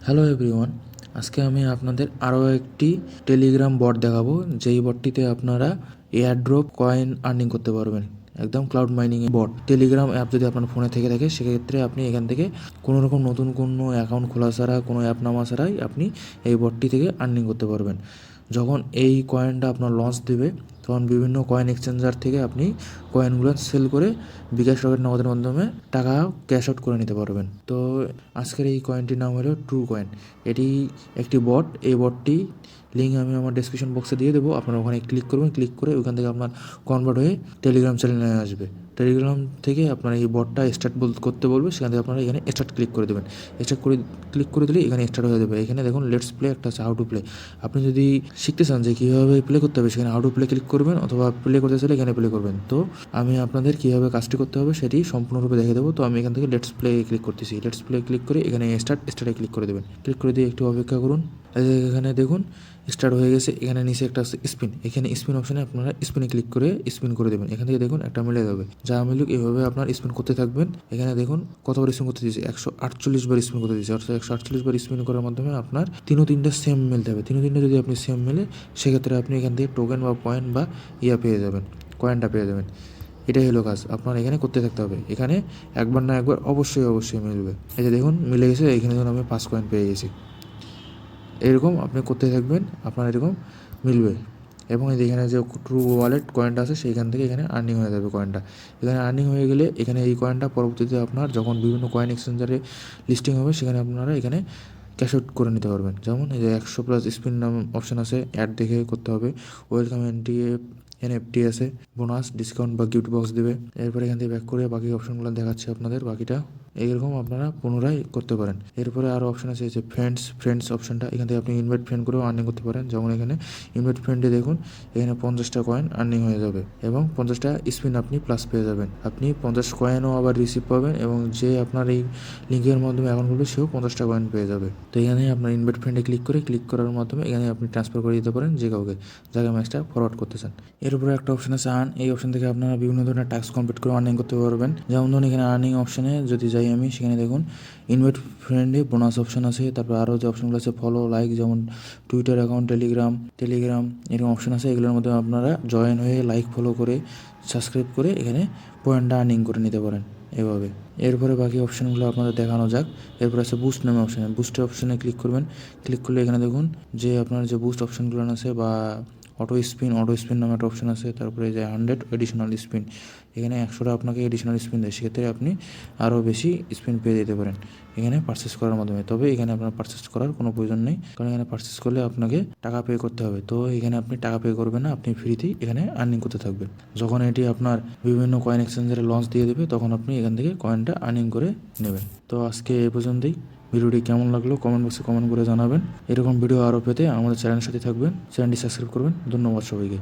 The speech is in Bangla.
হ্যালো এভরিওয়ান, আজকে আমি আপনাদের আরও একটি টেলিগ্রাম বট দেখাবো, যেই বটটিতে আপনারা এয়ারড্রপ কয়েন আর্নিং করতে পারবেন। একদম ক্লাউড মাইনিং বট। টেলিগ্রাম অ্যাপ যদি আপনার ফোনে থেকে থাকে, সেক্ষেত্রে আপনি এখান থেকে কোনো রকম নতুন কোনো অ্যাকাউন্ট খোলা ছাড়া, কোনো অ্যাপ নামা ছাড়াই আপনি এই বটটি থেকে আর্নিং করতে পারবেন। যখন এই কয়েনটা আপনার লঞ্চ দেবে, তখন বিভিন্ন কয়েন এক্সচেঞ্জার থেকে আপনি কয়েনগুলো সেল করে বিকাশ রকেট নগদের মাধ্যমে টাকা ক্যাশ আউট করে নিতে পারবেন। তো আজকের এই কয়েনটির নাম হলো ট্রু কয়েন। এটি একটি বট। এই বটটি লিঙ্ক আমি আমার ডেসক্রিপশন বক্সে দিয়ে দেবো। আপনারা ওখানে ক্লিক করবেন, ক্লিক করে ওখান থেকে আপনার কনভার্ট হয়ে টেলিগ্রাম চ্যানেলে আসবে। টেলিগ্রাম থেকে আপনার এই বটটা স্টার্ট করতে বলবে, সেখান থেকে আপনারা এখানে স্টার্ট ক্লিক করে দেবেন। স্টার্ট করে ক্লিক করে দিলে এখানে স্টার্ট হয়ে যাবে। এখানে দেখুন লেটস প্লে একটা আছে, হাউ টু প্লে। আপনি যদি শিখতে চান যে কীভাবে প্লে করতে হবে, সেখানে হাউ টু প্লে ক্লিক করবেন, অথবা প্লে করতে চাইলে এখানে প্লে করবেন। তো আমি আপনাদের কীভাবে কাজটি করতে হবে সেটি সম্পূর্ণরূপে দেখে দেবো। তো আমি এখান থেকে লেটস প্লে ক্লিক করতেছি। লেটস প্লে ক্লিক করে এখানে স্টার্টে ক্লিক করে দেবেন। ক্লিক করে দিয়ে একটু অপেক্ষা করুন। এখানে দেখুন স্টার্ট হয়ে গেছে। এখানে নিচে একটা স্পিন, এখানে স্পিন অপশানে আপনারা স্পিনে ক্লিক করে স্পিন করে দেবেন। এখান থেকে দেখুন একটা মিলে যাবে। যা মিলুক এভাবে আপনার স্পিন করতে থাকবেন। এখানে দেখুন কতবার স্পিন করতে দিয়েছে, 148 বার স্পিন করতে দিয়েছে। অর্থাৎ 148 বার স্পিন করার মাধ্যমে আপনার তিনটা সেম মিলতে হবে। তিনটা যদি আপনি সেম মেলে, সেক্ষেত্রে আপনি এখান থেকে টোকেন বা পয়েন্ট বা পেয়ে যাবেন, কয়েনটা পেয়ে যাবেন। এটাই হলো কাজ, আপনার এখানে করতে থাকতে হবে। এখানে একবার না একবার অবশ্যই মিলবে। এই যে দেখুন মিলে গেছে। এখানে ধরুন আমি 5 কয়েন পেয়ে গেছি। এরকম আপনি করতে থাকবেন, আপনার এরকম মিলবে। এবং এখানে যে ট্রু ওয়ালেট কয়েনটা আছে, সেইখান থেকে এখানে আর্নিং হয়ে যাবে কয়েনটা। এখানে আর্নিং হয়ে গেলে এখানে এই কয়েনটা পরবর্তীতে আপনার যখন বিভিন্ন কয়েন এক্সচেঞ্জারে লিস্টিং হবে, সেখানে আপনারা এখানে ক্যাশ আউট করে নিতে পারবেন। যেমন এই যে 100+ স্পিন নাম অপশান আছে, অ্যাড দেখে করতে হবে। ওয়েলকাম এনএফটি আছে, বোনাস ডিসকাউন্ট বা গিফট বক্স দেবে। এরপরে এখান থেকে ব্যাক করে বাকি অপশানগুলো দেখাচ্ছে আপনাদের। বাকিটা এইরকম আপনারা পুনরায় করতে পারেন। এরপরে আরও অপশান আছে যে ফ্রেন্ডস অপশানটা। এখান থেকে আপনি ইনভাইট ফ্রেন্ড করেও আর্নিং করতে পারেন। যেমন এখানে ইনভাইট ফ্রেন্ডে দেখুন এখানে 50টা কয়েন আর্নিং হয়ে যাবে এবং 50টা স্পিন আপনি প্লাস পেয়ে যাবেন। আপনি 50 কয়েনও আবার রিসিভ পাবেন, এবং যে আপনার এই লিঙ্কের মাধ্যমে অ্যাকাউন্ট খুলবে, সেও 50টা কয়েন পেয়ে যাবে। তো এখানে আপনার ইনভাইট ফ্রেন্ডে ক্লিক করার মাধ্যমে এখানে আপনি ট্রান্সফার করে দিতে পারেন যে কাউকে, যাকে ম্যাচটা ফরওয়ার্ড করতে চান। এর উপরে একটা অপশন আছে আর্ন। এই অপশন থেকে আপনারা বিভিন্ন ধরনের টাস্ক কমপ্লিট করে আর্নিং করতে পারবেন। যেমন ধরুন এখানে আর্নিং অপশানে যদি যাই আমি, সেখানে দেখুন ইনভাইট ফ্রেন্ডে বোনাস অপশান আছে। তারপর আরও যে অপশনগুলো আছে ফলো, লাইক, যেমন টুইটার অ্যাকাউন্ট, টেলিগ্রাম এরকম অপশান আছে। এগুলোর মধ্যে আপনারা জয়েন হয়ে লাইক ফলো করে সাবস্ক্রাইব করে এখানে পয়েন্টটা আর্নিং করে নিতে পারেন এভাবে। এরপরে বাকি অপশানগুলো আপনাদের দেখানো যাক। এরপর আছে বুস্ট নামে অপশান। বুস্টের অপশানে ক্লিক করবেন। ক্লিক করলে এখানে দেখুন যে আপনার যে বুস্ট অপশানগুলো আছে, বা অটো স্পিন নামে একটা অপশান আছে। তারপরে যে 100 এডিশনাল স্পিন, এখানে 100টা আপনাকে এডিশনাল স্পিন দেয়। সেক্ষেত্রে আপনি আরও বেশি স্পিন পেয়ে যেতে পারেন এখানে পারচেস করার মাধ্যমে। তবে এখানে আপনার পারচেস করার কোনো প্রয়োজন নেই, কারণ এখানে পারচেস করলে আপনাকে টাকা পে করতে হবে। তো এখানে আপনি টাকা পে করবেন না, আপনি ফ্রিতেই এখানে আর্নিং করতে থাকবেন। যখন এটি আপনার বিভিন্ন কয়েন এক্সচেঞ্জারে লঞ্চ দিয়ে দেবে, তখন আপনি এখান থেকে কয়েনটা আর্নিং করে নেবেন। তো আজকে এই পর্যন্তই। ভিডিওটি কেমন লাগলো কমেন্ট বক্সে কমেন্ট করে জানাবেন। এরকম ভিডিও আরও পেতে আমাদের চ্যানেলের সাথে থাকবেন, চ্যানেলটি সাবস্ক্রাইব করবেন। ধন্যবাদ সবাইকে।